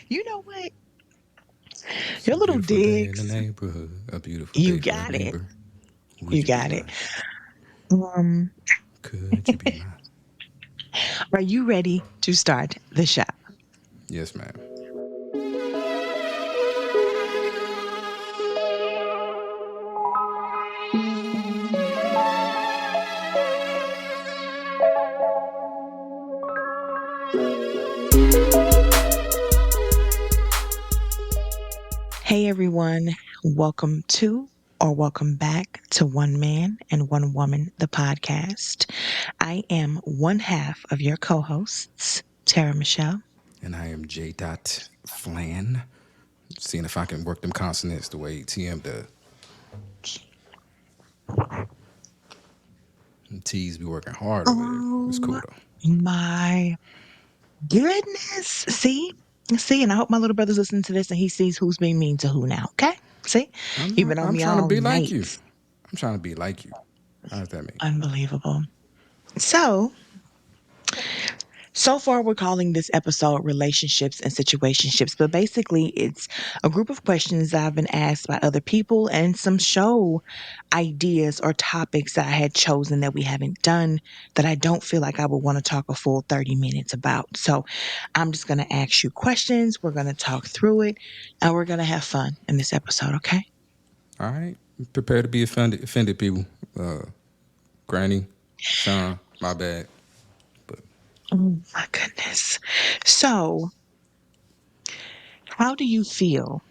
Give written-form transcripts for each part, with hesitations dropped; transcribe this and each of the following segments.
You know what? It's Your a little beautiful day in the digs. neighborhood. A beautiful You day for a got it. neighbor. Would You you be got it. mine? Um, Could you be mine? are you ready to start the show? Yes, ma'am. Hey everyone, welcome to or welcome back to One Man and One Woman, the podcast. I am one half of your co hosts, Tara Michelle. And I am J. Flan. Seeing if I can work them consonants the way TM does. And T's be working hard over there. It's Oh cool though. my goodness. See, and I hope my little brother's listening to this and he sees who's being mean to who now. Okay? See, I'm you've not. been on I'm me trying to all be like night. you. I'm trying to be like you. How does that mean? Unbelievable. So far, we're calling this episode Relationships and Situationships, but basically, it's a group of questions that I've been asked by other people and some show ideas or topics that I had chosen that we haven't done that I don't feel like I would want to talk a full 30 minutes about. So I'm just going to ask you questions. We're going to talk through it and we're going to have fun in this episode, okay? All right. Prepare to be offended people. Uh, Granny, Sean, my bad. But Oh my goodness. So, how do you feel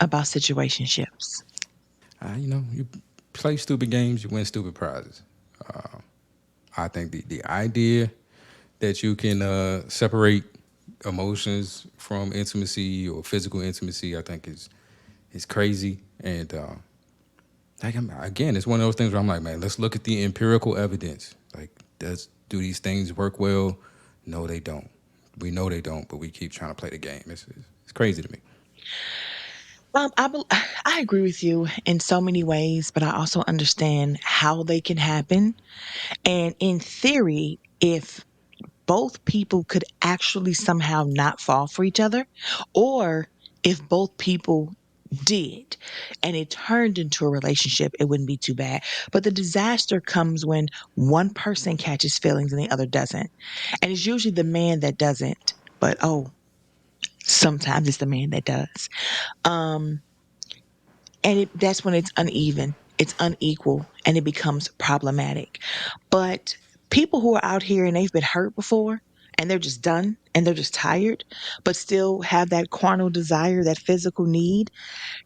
about situationships? you play stupid games, you win stupid prizes. I think the idea that you can separate emotions from intimacy or physical intimacy, I think is crazy. And again, it's one of those things where I'm like, man, let's look at the empirical evidence. Like, do these things work well? No, they don't. We know they don't, but we keep trying to play the game. It's crazy to me. I agree with you in so many ways, but I also understand how they can happen. And in theory, if both people could actually somehow not fall for each other, or if both people did and it turned into a relationship, it wouldn't be too bad. But the disaster comes when one person catches feelings and the other doesn't. And it's usually the man that doesn't, but oh, sometimes it's the man that does. Um, that's when it's uneven, it's unequal, and it becomes problematic. But people who are out here and they've been hurt before and they're just done and they're just tired, but still have that carnal desire, that physical need,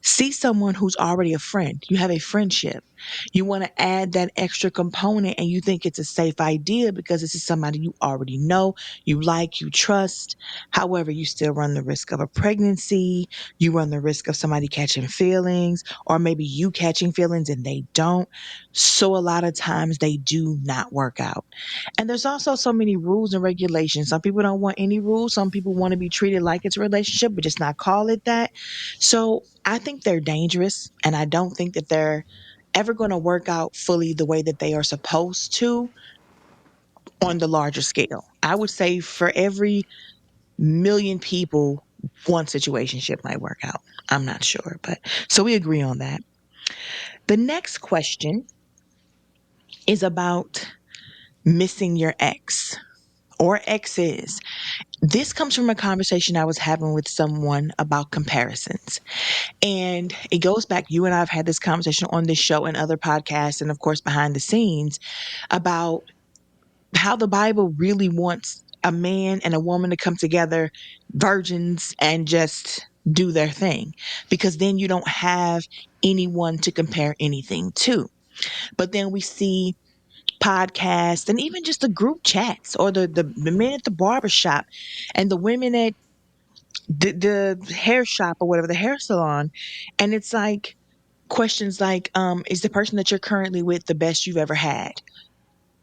see someone who's already a friend. You have a friendship. You want to add that extra component and you think it's a safe idea because this is somebody you already know, you like, you trust. However, you still run the risk of a pregnancy. You run the risk of somebody catching feelings, or maybe you catching feelings and they don't. So, a lot of times they do not work out. And there's also so many rules and regulations. Some people don't want any rules. Some people want to be treated like it's a relationship, but just not call it that. So I think they're dangerous, and I don't think that they're ever going to work out fully the way that they are supposed to on the larger scale. I would say for every million people, one situationship might work out. I'm not sure, but so we agree on that. The next question is about missing your ex or exes. This comes from a conversation I was having with someone about comparisons. And it goes back, you and I have had this conversation on this show and other podcasts, and of course, behind the scenes, about how the Bible really wants a man and a woman to come together, virgins, and just do their thing, because then you don't have anyone to compare anything to. But then we see podcasts and even just the group chats or the men at the barber shop and the women at the hair shop or whatever, the hair salon. And it's like questions like, is the person that you're currently with the best you've ever had?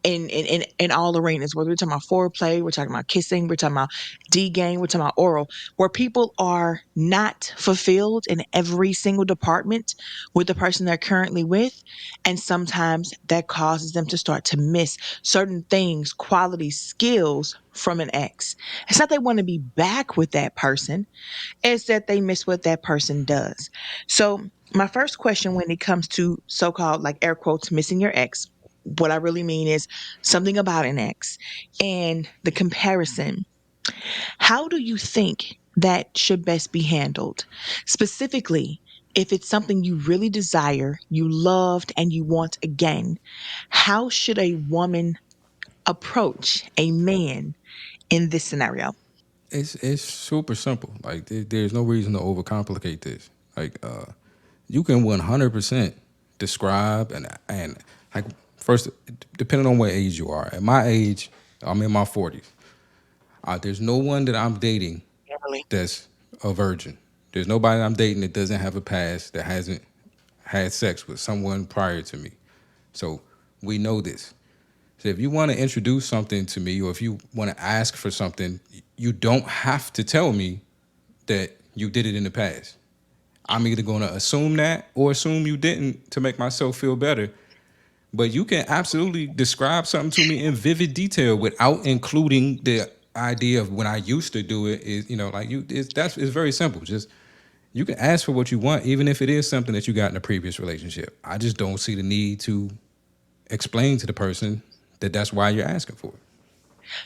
in all arenas, whether we're talking about foreplay, we're talking about kissing, we're talking about D game, we're talking about oral, where people are not fulfilled in every single department with the person they're currently with. And sometimes that causes them to start to miss certain things, quality skills from an ex. It's not they want to be back with that person, is that they miss what that person does. So, my first question when it comes to so called, like air quotes, missing your ex, what I really mean is something about an ex and the comparison. How do you think that should best be handled? Specifically, if it's something you really desire, you loved, and you want again, how should a woman approach a man in this scenario? It's super simple. Like there's no reason to overcomplicate this. Like you can 100% describe and like first depending on what age you are. At my age, I'm in my 40s. There's no one that I'm dating Emily. that's a virgin. There's nobody I'm dating that doesn't have a past that hasn't had sex with someone prior to me. So we know this. So if you want to introduce something to me or if you want to ask for something, you don't have to tell me that you did it in the past. I'm either going to assume that or assume you didn't to make myself feel better. But you can absolutely describe something to me in vivid detail without including the idea of when I used to do it. Is like it's very simple. Just you can ask for what you want, even if it is something that you got in a previous relationship. I just don't see the need to explain to the person that that's why you're asking for it.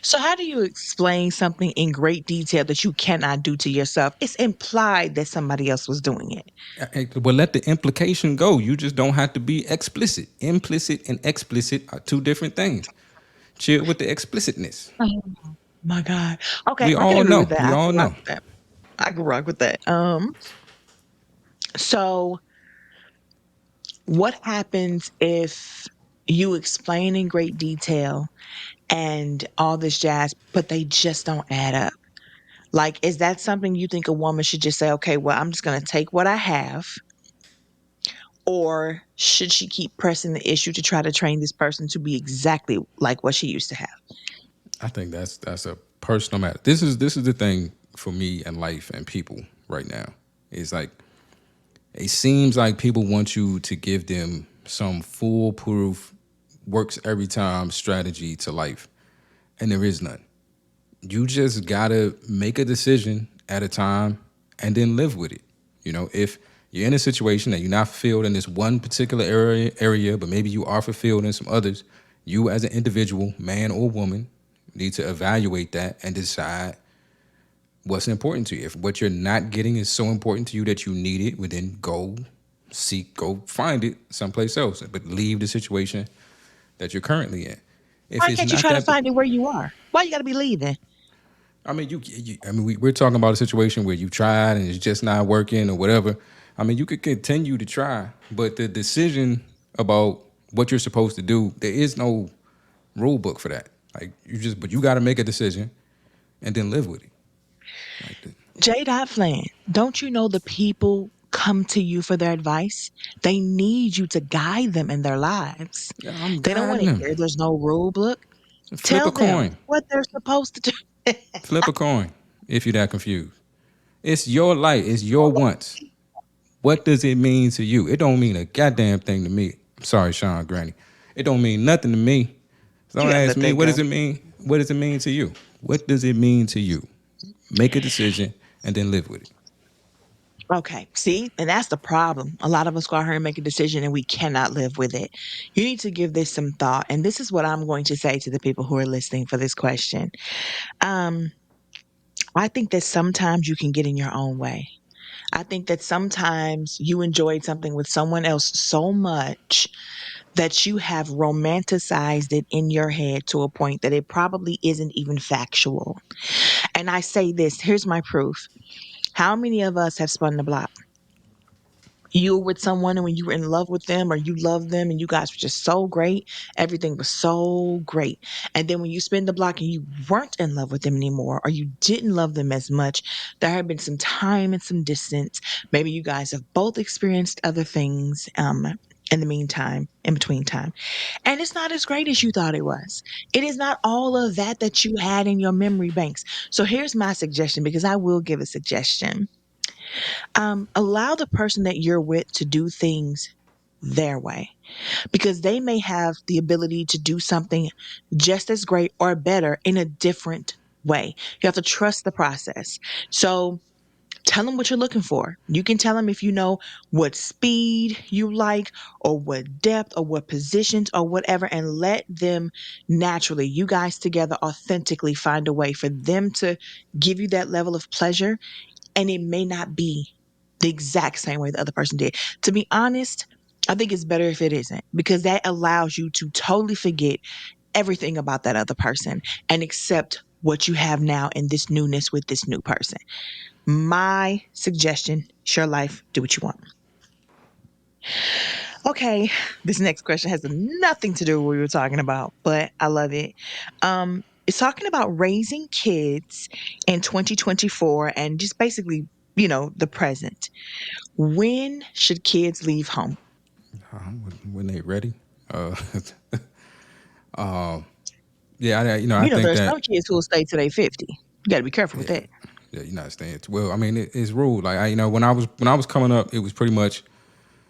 So, how do you explain something in great detail that you cannot do to yourself? It's implied that somebody else was doing it. Well, let the implication go. You just don't have to be explicit. Implicit and explicit are two different things. Chill with the explicitness. Oh my God. Okay, We I can all agree know. with that. We I all can rock know. with that. I can rock with that. So what happens if you explain in great detail and all this jazz, but they just don't add up? Like, is that something you think a woman should just say, okay, well, I'm just going to take what I have? Or should she keep pressing the issue to try to train this person to be exactly like what she used to have? I think that's a personal matter. This is the thing for me and life and people right now. It's like it seems like people want you to give them some foolproof, works every time strategy to life, and there is none. You just gotta make a decision at a time and then live with it. If you're in a situation that you're not fulfilled in this one particular area, but maybe you are fulfilled in some others, you as an individual, man or woman, need to evaluate that and decide what's important to you. If what you're not getting is so important to you that you need it, well then go find it someplace else, but leave the situation that you're currently in. If Why it's can't you not try to that, find it where you are? Why you got to be leaving? I mean, we're talking about a situation where you tried and it's just not working or whatever. I mean, you could continue to try, but the decision about what you're supposed to do, there is no rule book for that. But you got to make a decision and then live with it. Like, J. Flan, don't you know the people come to you for their advice? They need you to guide them in their lives. yeah, I'm They don't want guiding to them. hear there's no rule book. Flip a Tell them coin. what they're supposed to do. Flip a coin. If you're that confused, it's your life. It's your wants. What does it mean to you? It don't mean a goddamn thing to me. I'm sorry, Sean Granny. It don't mean nothing to me. You Don't gotta ask let me that what go. does it mean. What does it mean to you? What does it mean to you? Make a decision and then live with it. Okay, see, and that's the problem. A lot of us go out here and make a decision and we cannot live with it. You need to give this some thought. And this is what I'm going to say to the people who are listening for this question. Um, I think that sometimes you can get in your own way. I think that sometimes you enjoyed something with someone else so much that you have romanticized it in your head to a point that it probably isn't even factual. And I say this, here's my proof. How many of us have spun the block? You were with someone and when you were in love with them or you loved them and you guys were just so great, everything was so great. And then when you spin the block and you weren't in love with them anymore or you didn't love them as much, there had been some time and some distance. Maybe you guys have both experienced other things. in the meantime, in between time. And it's not as great as you thought it was. It is not all of that that you had in your memory banks. So here's my suggestion, because I will give a suggestion. Allow the person that you're with to do things their way, because they may have the ability to do something just as great or better in a different way. You have to trust the process. So tell them what you're looking for. You can tell them if you know what speed you like, or what depth, or what positions, or whatever, and let them naturally, you guys together, authentically find a way for them to give you that level of pleasure. And it may not be the exact same way the other person did. To be honest, I think it's better if it isn't, because that allows you to totally forget everything about that other person and accept what you have now in this newness with this new person. My suggestion, share life, do what you want. Okay, this next question has nothing to do with what we were talking about, but I love it. It's talking about raising kids in 2024 and just basically, the present. When should kids leave home? When they ready. Uh, yeah, I think There's that some kids who will stay till they 50. You got to be careful with yeah, that. yeah, you're not staying. Well, I mean, it's ruled. Like when I was coming up, it was pretty much.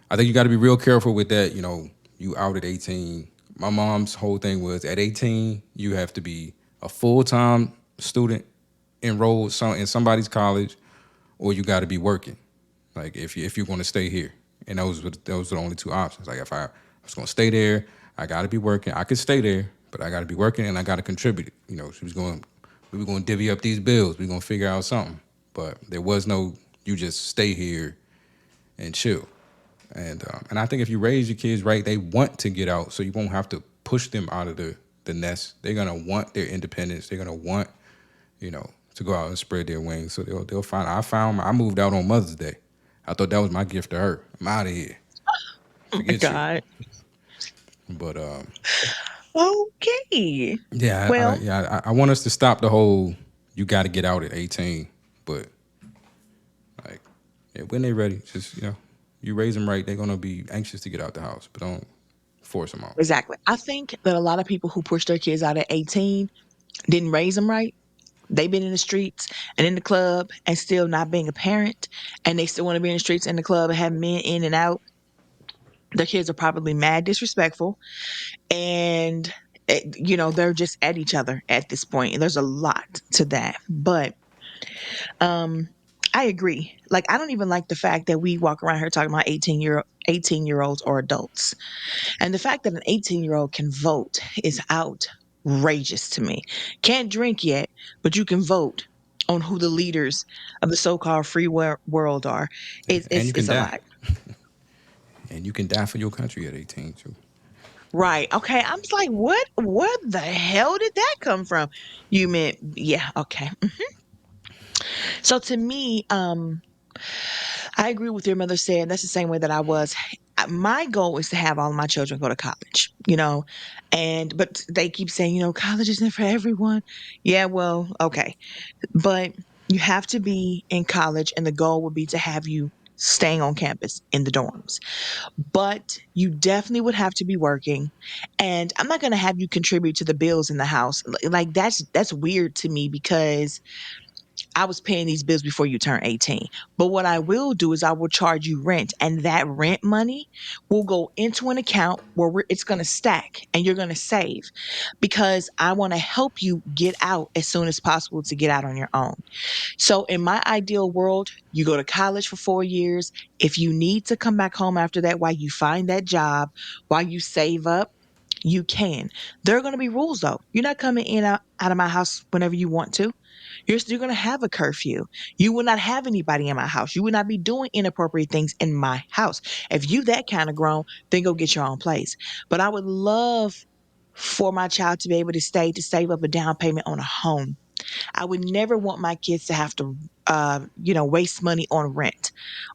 I think you got to be real careful with that. You out at 18. My mom's whole thing was at 18, you have to be a full time student enrolled in somebody's college, or you got to be working. Like if you're going to stay here, and those were the only two options. Like if I was going to stay there, I got to be working. I could stay there, but I got to be working and I got to contribute. We were going to divvy up these bills. We were going to figure out something. But there was no you just stay here and chill. And I think if you raise your kids right, they want to get out, so you won't have to push them out of the nest. They're gonna want their independence. They're gonna want to go out and spread their wings. So they'll find. I moved out on Mother's Day. I thought that was my gift to her. I'm out of here. Oh my Forget you. God. But Okay. yeah, Well, I want us to stop the whole you got to get out at 18. But like, yeah, when they ready, just you raise them right, they're gonna be anxious to get out the house, but don't force them out. exactly. I think that a lot of people who push their kids out at 18 didn't raise them right. They've been in the streets and in the club and still not being a parent, and they still want to be in the streets and the club and have men in and out. Their kids are probably mad disrespectful, and they're just at each other at this point. And there's a lot to that, but um, I agree. Like, I don't even like the fact that we walk around here talking about 18-year olds or adults. And the fact that an 18-year-old can vote is outrageous to me. Can't drink yet, but you can vote on who the leaders of the so-called free world are. It's And it's you can it's a die. lot. And you can die for your country at 18 too. Right. Okay. I'm just like, what? Where the hell did that come from? You meant, yeah. Okay. So to me, I agree with your mother saying that's the same way that I was. My goal is to have all of my children go to college, but they keep saying, college isn't for everyone. Yeah, well, okay. But you have to be in college, and the goal would be to have you staying on campus in the dorms. But you definitely would have to be working. And I'm not going to have you contribute to the bills in the house. Like that's weird to me, because I was paying these bills before you turn 18. But what I will do is I will charge you rent, and that rent money will go into an account where it's going to stack and you're going to save, because I want to help you get out as soon as possible to get out on your own. So, in my ideal world, you go to college for 4 years. If you need to come back home after that while you find that job, while you save up, you can. There are going to be rules though. You're not coming in out of my house whenever you want to. You're still going to have a curfew. You will not have anybody in my house. You will not be doing inappropriate things in my house. If you that kind of grown, then go get your own place. But I would love for my child to be able to stay to save up a down payment on a home. I would never want my kids to have to, waste money on rent,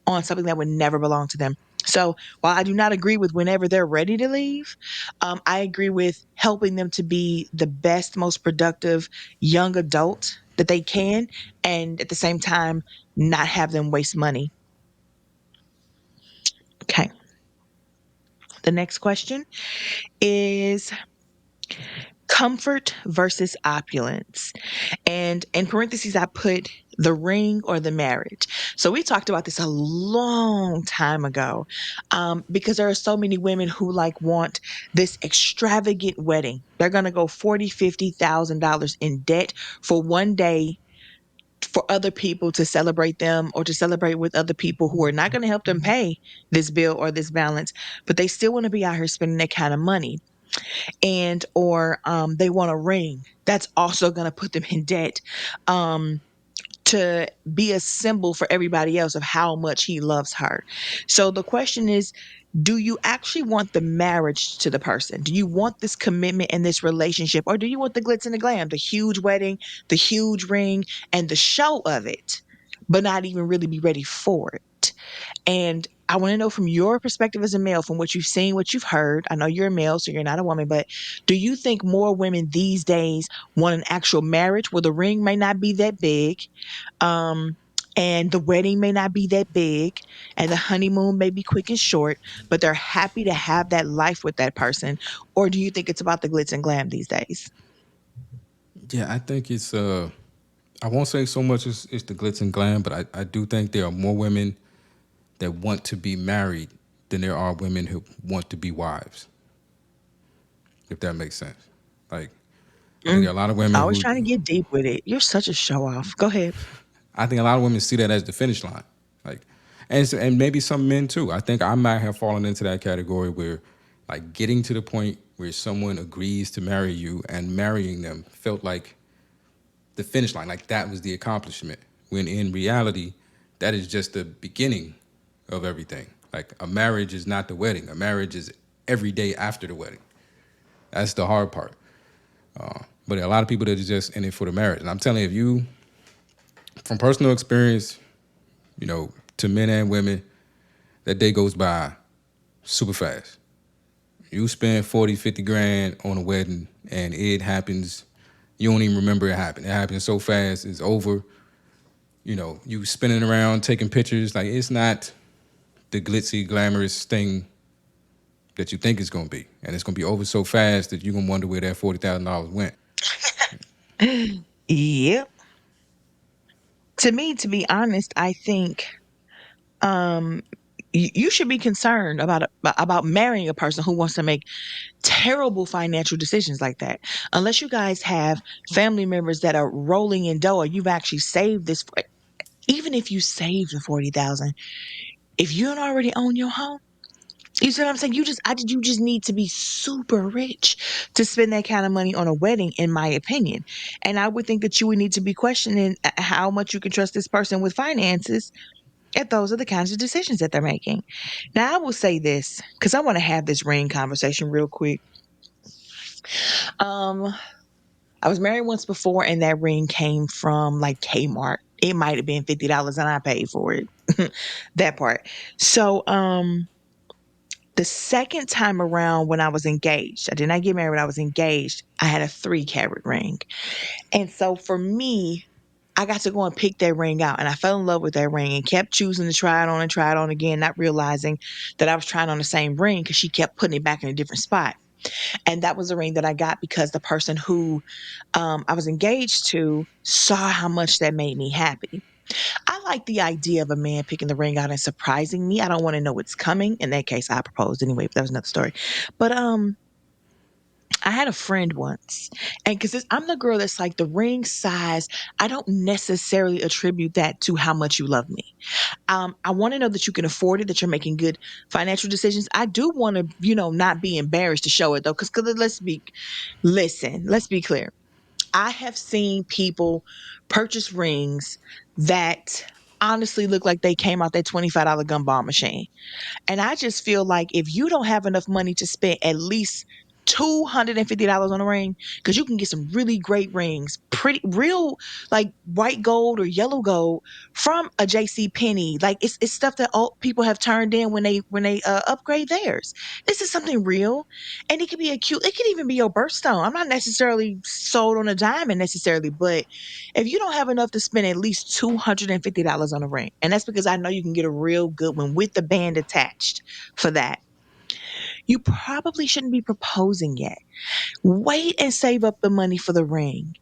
on something that would never belong to them. So while I do not agree with whenever they're ready to leave, I agree with helping them to be the best, most productive young adult that they can, and at the same time, not have them waste money. Okay, The next question is comfort versus opulence. And in parentheses, I put the ring or the marriage. So we talked about this a long time ago, because there are so many women who like want this extravagant wedding. They're gonna go 40, $50,000 in debt for one day for other people to celebrate them or to celebrate with other people who are not going to help them pay this bill or this balance, but they still want to be out here spending that kind of money. And or they want a ring that's also going to put them in debt, um, to be a symbol for everybody else of how much he loves her. So the question is, do you actually want the marriage to the person? Do you want this commitment and this relationship? Or do you want the glitz and the glam, the huge wedding, the huge ring, and the show of it, but not even really be ready for it? And I want to know from your perspective as a male, from what you've seen, what you've heard. I know you're a male, so you're not a woman, but do you think more women these days want an actual marriage where the ring may not be that big, um, and the wedding may not be that big, and the honeymoon may be quick and short, but they're happy to have that life with that person? Or do you think it's about the glitz and glam these days? Yeah, I think it's I won't say so much as it's the glitz and glam, but I do think there are more women that want to be married than there are women who want to be wives, if that makes sense. Like, I think Mm. there are a lot of women Always who, trying to get deep with it. You're such a show off. Go ahead. I think a lot of women see that as the finish line. Like, and maybe some men too. I think I might have fallen into that category where, like, getting to the point where someone agrees to marry you and marrying them felt like the finish line, like that was the accomplishment. When in reality, that is just the beginning of everything. Like a marriage is not the wedding. A marriage is every day after the wedding. That's the hard part. But there are a lot of people that are just in it for the marriage. And I'm telling you, if you, from personal experience, to men and women, that day goes by super fast. You spend 40, 50 grand on a wedding and it happens, you don't even remember it happened. It happens so fast, it's over. You spinning around, taking pictures. Like, it's not the glitzy, glamorous thing that you think it's gonna be. And it's gonna be over so fast that you're gonna wonder where that $40,000 went. Yep. To me, to be honest, I think um you should be concerned about marrying a person who wants to make terrible financial decisions like that. Unless you guys have family members that are rolling in dough, or you've actually saved this. Even if you saved the 40,000, if you don't already own your home, you see what I'm saying? You just need to be super rich to spend that kind of money on a wedding, in my opinion. And I would think that you would need to be questioning how much you can trust this person with finances if those are the kinds of decisions that they're making. Now, I will say this because I want to have this ring conversation real quick. Um, I was married once before, and that ring came from like Kmart. It might have been $50, and I paid for it. That part. So, the second time around when I was engaged, I did not get married when I was engaged. I had a 3 carat ring. And so for me, I got to go and pick that ring out, and I fell in love with that ring and kept choosing to try it on and try it on again, not realizing that I was trying on the same ring because she kept putting it back in a different spot. And that was a ring that I got because the person who I was engaged to saw how much that made me happy. I like the idea of a man picking the ring out and surprising me. I don't want to know what's coming. In that case, I proposed anyway, but that was another story. But I had a friend once, and because I'm the girl that's like the ring size, I don't necessarily attribute that to how much you love me. I want to know that you can afford it, that you're making good financial decisions. I do want to, not be embarrassed to show it though, because let's be clear. I have seen people purchase rings that honestly look like they came out that $25 gumball machine. And I just feel like if you don't have enough money to spend at least $250 on a ring, because you can get some really great rings, pretty real like white gold or yellow gold from a JC Penney. Like it's stuff that all people have turned in when they upgrade theirs. This is something real. And it could even be your birthstone. I'm not necessarily sold on a diamond necessarily, but if you don't have enough to spend at least $250 on a ring, and that's because I know you can get a real good one with the band attached for that. you probably shouldn't be proposing yet. Wait and save up the money for the ring.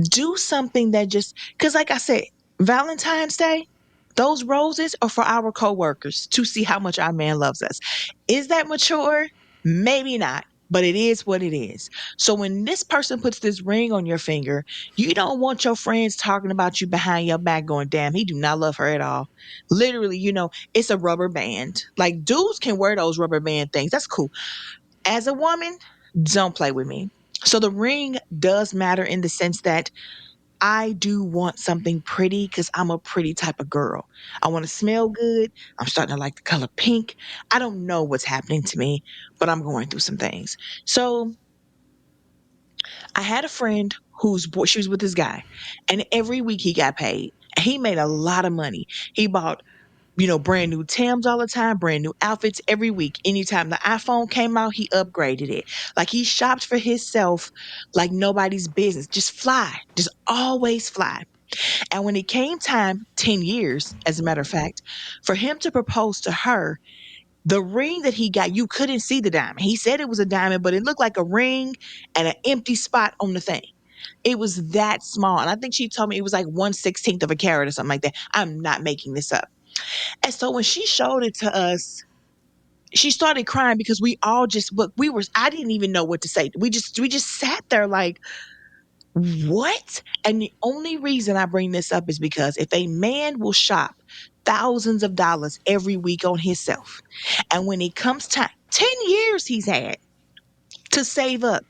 Do something that just, because like I said, Valentine's Day, those roses are for our coworkers to see how much our man loves us. Is that mature? Maybe not, but it is what it is. So when this person puts this ring on your finger, you don't want your friends talking about you behind your back going, damn, he do not love her at all. Literally, it's a rubber band. Like dudes can wear those rubber band things. That's cool. As a woman, don't play with me. So the ring does matter in the sense that I do want something pretty because I'm a pretty type of girl. I want to smell good. I'm starting to like the color pink. I don't know what's happening to me, but I'm going through some things. So I had a friend she was with this guy, and every week he got paid. He made a lot of money. He bought brand new Timbs all the time, brand new outfits every week. Anytime the iPhone came out, he upgraded it. Like he shopped for himself like nobody's business. Just fly, just always fly. And when it came time, 10 years, as a matter of fact, for him to propose to her, the ring that he got, you couldn't see the diamond. He said it was a diamond, but it looked like a ring and an empty spot on the thing. It was that small. And I think she told me it was like 1/16th of a carat or something like that. I'm not making this up. And so when she showed it to us, she started crying because we all just look, I didn't even know what to say. We just sat there like, what? And the only reason I bring this up is because if a man will shop thousands of dollars every week on himself, and when it comes time, 10 years he's had to save up,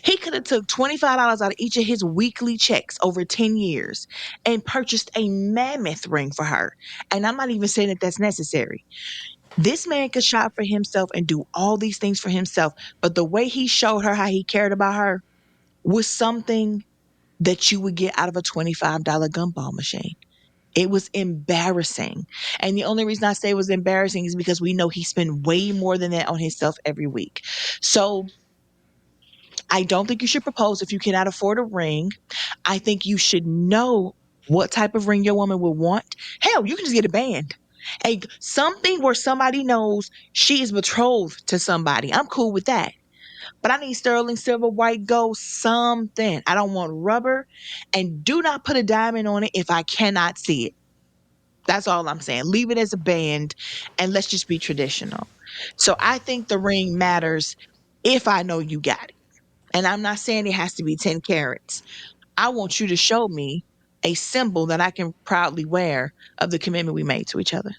he could have took $25 out of each of his weekly checks over 10 years and purchased a mammoth ring for her. And I'm not even saying that that's necessary. This man could shop for himself and do all these things for himself, but the way he showed her how he cared about her was something that you would get out of a $25 gumball machine. It was embarrassing. And the only reason I say it was embarrassing is because we know he spent way more than that on himself every week. So I don't think you should propose if you cannot afford a ring. I think you should know what type of ring your woman will want. Hell, you can just get a band. Something where somebody knows she is betrothed to somebody. I'm cool with that. But I need sterling silver, white gold, something. I don't want rubber. And do not put a diamond on it if I cannot see it. That's all I'm saying. Leave it as a band and let's just be traditional. So I think the ring matters if I know you got it. And I'm not saying it has to be 10 carats. I want you to show me a symbol that I can proudly wear of the commitment we made to each other.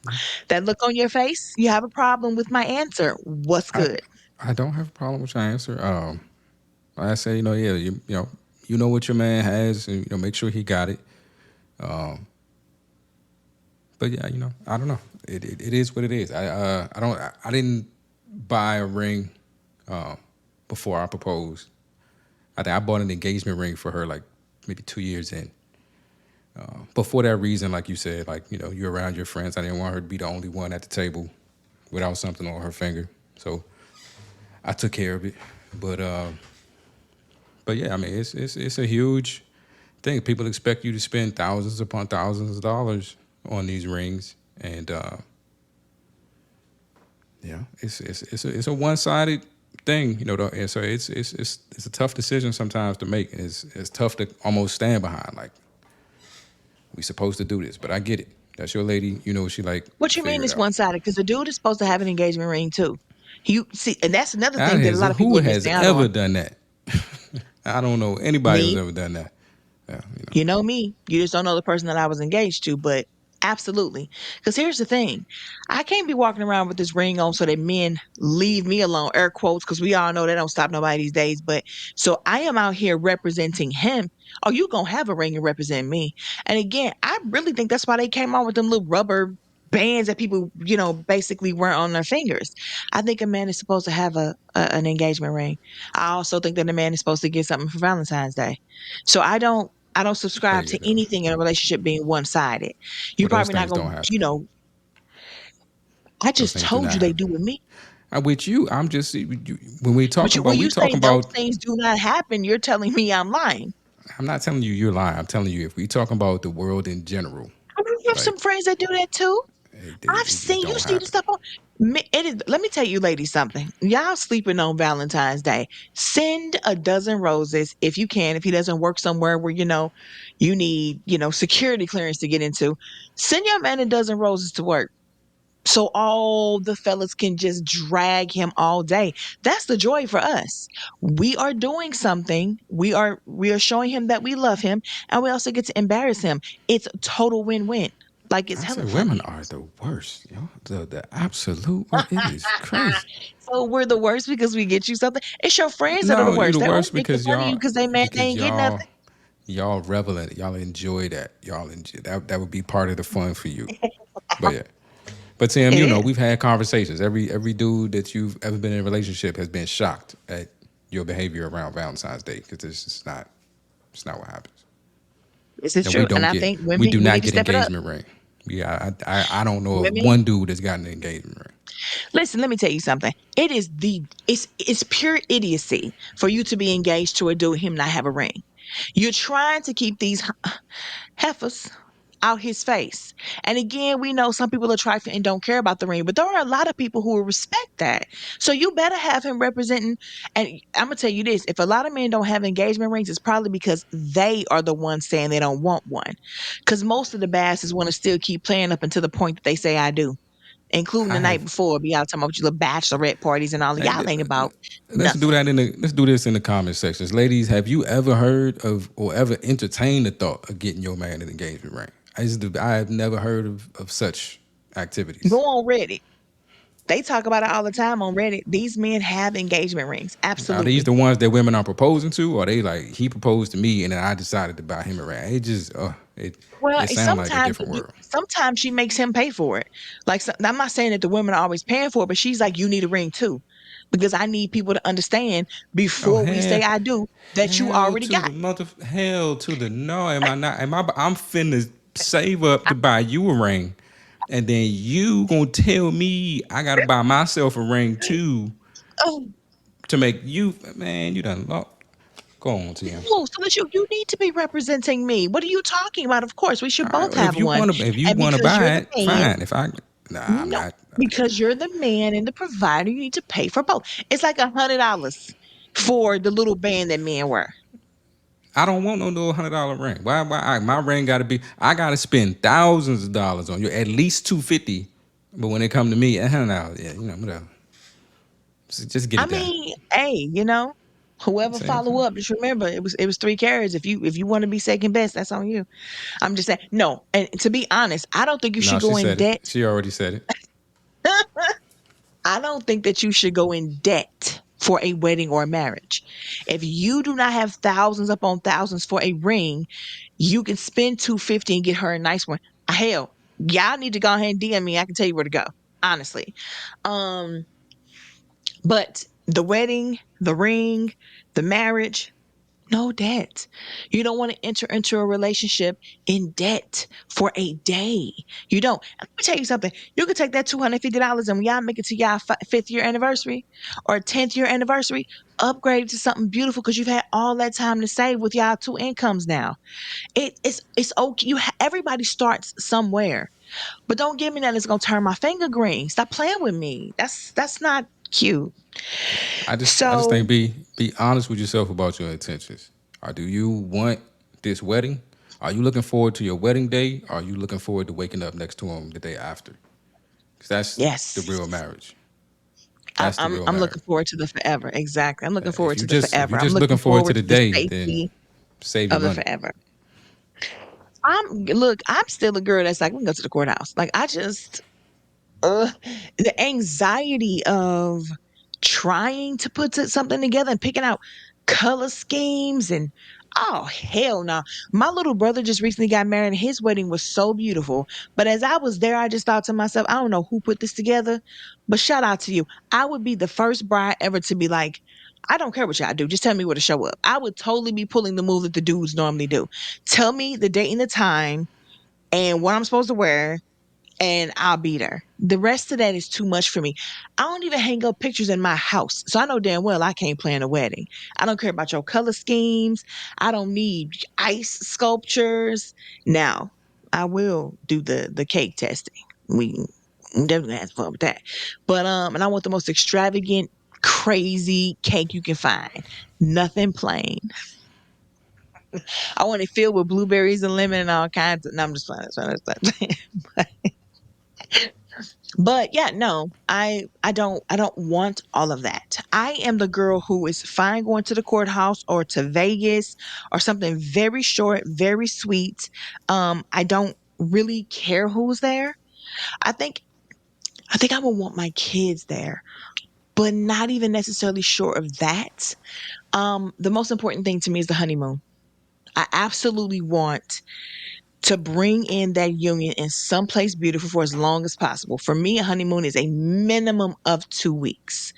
Yeah. That look on your face, you have a problem with my answer. What's I good? I don't have a problem with your answer. I say, yeah, you know what your man has, and make sure he got it. Um, but yeah, I don't know. It is what it is. I don't. I didn't buy a ring um, before I proposed. I think I bought an engagement ring for her like maybe 2 years in. But for that reason, like you said, like you're around your friends. I didn't want her to be the only one at the table without something on her finger. So I took care of it. But but yeah, I mean it's a huge thing. People expect you to spend thousands upon thousands of dollars on these rings, and yeah, it's a one sided thing, and so it's a tough decision sometimes to make. It's tough to almost stand behind. Like we supposed to do this, but I get it. That's your lady. You know what she like. What you mean Figure it it's out. one sided? Because the dude is supposed to have an engagement ring too. You see, and that's another I thing that a has lot of people who are has missing out ever on. done that? I don't know anybody who's Me, ever done that. Yeah, you know me. You just don't know the person that I was engaged to, but absolutely. Because here's the thing, I can't be walking around with this ring on so that men leave me alone, air quotes, because we all know they don't stop nobody these days. But so I am out here representing him. Oh, you gonna have a ring and represent me. And again, I really think that's why they came out with them little rubber bands that people, basically wear on their fingers. I think a man is supposed to have an engagement ring. I also think that a man is supposed to get something for Valentine's Day. So I don't there subscribe you to go. anything in a relationship being one-sided. You're Well, those probably not things gonna, don't happen. I Those just things do told not you they happen. do with me. I'm with you. I'm just when we But talking when about you we say talking those about. things do not happen, you're telling me I'm lying. I'm not telling you you're lying. I'm telling you if we talking about the world in general, I have like some friends that do that too. I've It just seen you don't see the happen. stuff on it is, let me tell you ladies something. Y'all sleeping on Valentine's Day. Send a dozen roses if you can. If he doesn't work somewhere where you need, security clearance to get into, send your man a dozen roses to work. So all the fellas can just drag him all day. That's the joy for us. We are doing something. We are showing him that we love him, and we also get to embarrass him. It's a total win-win. Like it's I hella said women funny. are the worst, yo. The absolute worst. It is crazy. So we're the worst because we get you something. It's your friends that are the No, you worst. the They're only worst making because fun of you because they mad they because ain't getting y'all nothing. y'all revel in it. Y'all enjoy that. Y'all enjoy that. That would be part of the fun for you. But yeah. But Tim, It is. we've had conversations. Every dude that you've ever been in a relationship has been shocked at your behavior around Valentine's Day because it's not what happens. This is And true. And I think we women, do we not need to get step it up. engagement ring. Yeah, I don't know of Women, one dude that's gotten an engagement ring. listen, let me tell you something. It's pure idiocy for you to be engaged to a dude, him not have a ring. You're trying to keep these heifers out his face. And again, we know some people are trifling and don't care about the ring, but there are a lot of people who will respect that. So you better have him representing. And I'm gonna tell you this: if a lot of men don't have engagement rings, it's probably because they are the ones saying they don't want one. Because most of the basses want to still keep playing up until the point that they say I do, including I the night have. before. Be out talking about your little bachelorette parties and all. Hey, Y'all ain't about do nothing. that in the let's do this in the comment sections, ladies. Have you ever heard of or ever entertained the thought of getting your man an engagement ring? I have never heard of such Go activities. on Reddit. They talk about it all the time on Reddit. These men have engagement rings. Are these Absolutely. the ones that women are proposing to? Or are they like he proposed to me and then I decided to buy him a ring? It just Well, it sounds like a different world. sometimes she makes him pay for it. Like I'm not saying that the women are always paying for it, but she's like, you need a ring too, because I need people to understand Oh before we hell, say I do that you hell already to got. the mother, hell to the no. Am I not? Am I? I'm finna save up to buy you a ring, and then you gonna tell me I gotta buy myself a ring too Oh to make you man. You done lost. Go on, Tim. no, so that you need to be representing me. What are you talking about? Of course, we should All right, both well, have one, if you and wanna because you're buy the it, man, fine. If I nah, I'm no, not. because you're the man and the provider, you need to pay for both. It's like $100 for the little band that men wear. I don't want no little $100 ring. My ring got to be? I got to spend thousands of dollars on you, at least 250. But when it come to me, $100, yeah, whatever. Just get I it done. mean, hey, whoever See what I'm follow saying? up, just remember it was 3 carats. If you want to be second best, that's on you. I'm just saying, no. And to be honest, I don't think you No, should she go in said it. debt. She already said it. I don't think that you should go in debt for a wedding or a marriage. If you do not have thousands upon thousands for a ring, you can spend 250 and get her a nice one. Hell, y'all need to go ahead and DM me. I can tell you where to go. Honestly. Um, but the wedding, the ring, the marriage, no debt. You don't want to enter into a relationship in debt for a day. You don't. Let me tell you something. You can take that $250 and when y'all make it to y'all fifth year anniversary or 10th year anniversary, upgrade it to something beautiful because you've had all that time to save with y'all two incomes now. It's okay. Everybody starts somewhere, but don't give me that it's gonna turn my finger green. Stop playing with me. That's not cute. I just So think be honest with yourself about your intentions. Or do you want this wedding? Are you looking forward to your wedding day? Or are you looking forward to waking up next to him the day after? Because that's the real yes. marriage. I'm That's the I'm real I'm marriage. looking forward to the forever. Exactly. I'm looking forward to the If forever. you're I'm just looking looking forward to forward the to the day, then safety save your of the money. forever. I'm still a girl that's like, we can go to the courthouse. Like I just uh, the anxiety of trying to put something together and picking out color schemes and oh hell no. My little brother just recently got married and his wedding was so beautiful. But as I was there, I just thought to myself, I don't know who put this together, but shout out to you. I would be the first bride ever to be like, I don't care what y'all do. Just tell me where to show up. I would totally be pulling the move that the dudes normally do. Tell me the date and the time and what I'm supposed to wear and I'll be there. The rest of that is too much for me. I don't even hang up pictures in my house. So I know damn well I can't plan a wedding. I don't care about your color schemes. I don't need ice sculptures. Now, I will do the cake testing. We definitely have fun with that. But and I want the most extravagant, crazy cake you can find. Nothing plain. I want it filled with blueberries and lemon and all kinds of. No, I'm just playing. That's fine. But yeah, no, I don't want all of that. I am the girl who is fine going to the courthouse or to Vegas or something very short, very sweet. I don't really care who's there. I think I think I would want my kids there, but not even necessarily sure of that. The most important thing to me is the honeymoon. I absolutely want to bring in that union in someplace beautiful for as long as possible. For me, a honeymoon is a minimum of 2 weeks.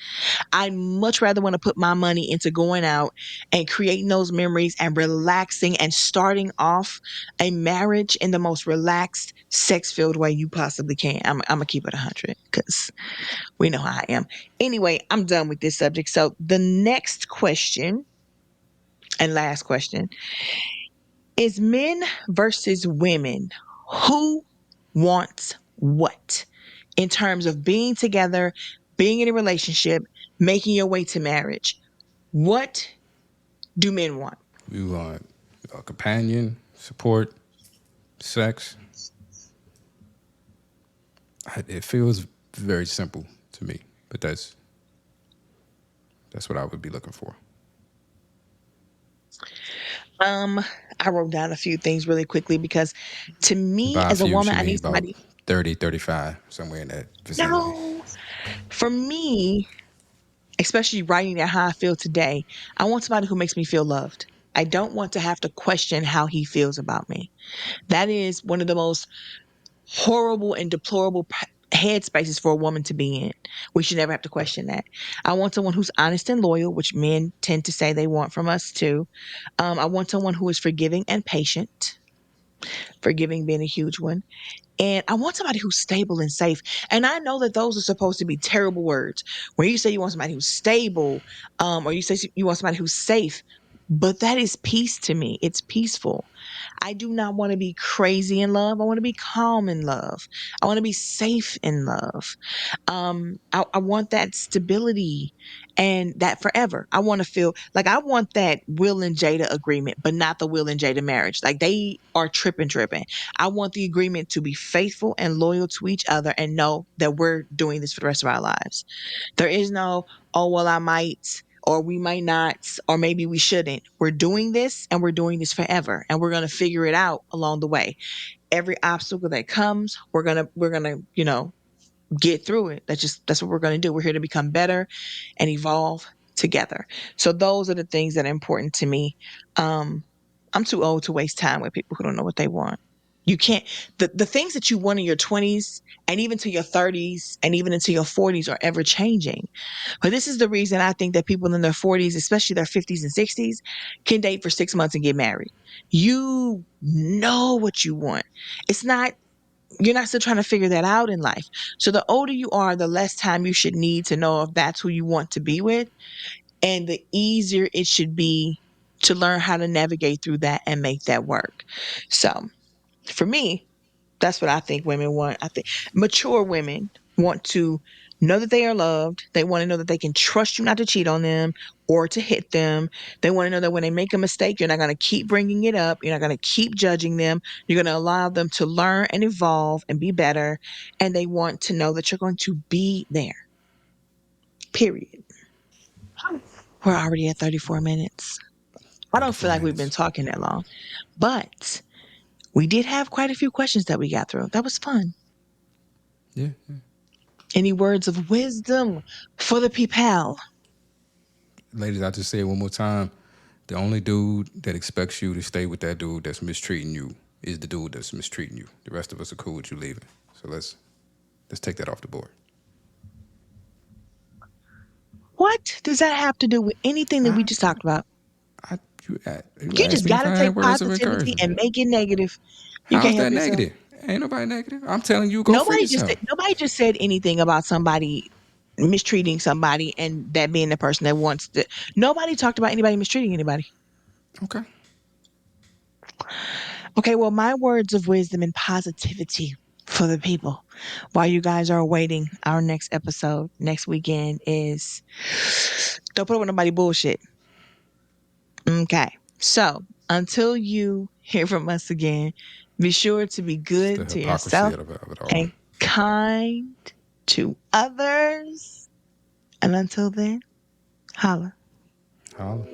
I much rather want to put my money into going out and creating those memories and relaxing and starting off a marriage in the most relaxed, sex filled way you possibly can. I'm going to keep it 100 because we know how I am. Anyway, I'm done with this subject. So the next question and last question is men versus women. Who wants what in terms of being together, being in a relationship, making your way to marriage? What do men want? We want a companion, support, sex. It feels very simple to me, but that's what I would be looking for. Um, I wrote down a few things really quickly because to And me by a as a few, woman, she I mean need about somebody. 30, 35, somewhere in that vicinity. No, for me, especially writing down how I feel today, I want somebody who makes me feel loved. I don't want to have to question how he feels about me. That is one of the most horrible and deplorable headspaces for a woman to be in. We should never have to question that. I want someone who's honest and loyal, which men tend to say they want from us too. I want someone who is forgiving and patient, forgiving being a huge one. And I want somebody who's stable and safe. And I know that those are supposed to be terrible words. When you say you want somebody who's stable, or you say you want somebody who's safe, but that is peace to me. It's peaceful. I do not want to be crazy in love. I want to be calm in love. I want to be safe in love. I want that stability and that forever. I want to feel like I want that Will and Jada agreement, but not the Will and Jada marriage. Like they are tripping. I want the agreement to be faithful and loyal to each other and know that we're doing this for the rest of our lives. There is no, oh, well, I might, or we might not, or maybe we shouldn't. We're doing this and we're doing this forever. And we're going to figure it out along the way. Every obstacle that comes, we're gonna, get through it. That's what we're going to do. We're here to become better and evolve together. So those are the things that are important to me. Um, I'm too old to waste time with people who don't know what they want. You can't the things that you want in your 20s and even to your 30s and even into your 40s are ever changing. But this is the reason I think that people in their 40s, especially their 50s and 60s, can date for 6 months and get married. You know what you want. It's not you're not still trying to figure that out in life. So the older you are, the less time you should need to know if that's who you want to be with. And the easier it should be to learn how to navigate through that and make that work. So for me, that's what I think women want. I think mature women want to know that they are loved. They want to know that they can trust you not to cheat on them or to hit them. They want to know that when they make a mistake, you're not going to keep bringing it up. You're not going to keep judging them. You're going to allow them to learn and evolve and be better. And they want to know that you're going to be there, period. We're already at 34 minutes. I don't feel 34 like we've been minutes. talking that long, but we did have quite a few questions that we got through. That was fun. Yeah. Any words of wisdom for the people? Ladies, I just say it one more time. The only dude that expects you to stay with that dude that's mistreating you is the dude that's mistreating you. The rest of us are cool with you leaving. So let's take that off the board. What does that have to do with anything that we I, just talked about? I you You asked just me if got to I take had words of positivity encouragement. and make it negative. You How's can't help that yourself. negative? Ain't nobody negative. I'm telling you, go free yourself. Nobody just said anything about somebody mistreating somebody and that being the person that wants to. Nobody talked about anybody mistreating anybody. Okay. Okay, well, my words of wisdom and positivity for the people. While you guys are waiting, our next episode next weekend is don't put up with nobody bullshit. Okay. So until you hear from us again, be sure to be It's the good to hypocrisy yourself of it all. and kind to others. And until then, holla. Holla.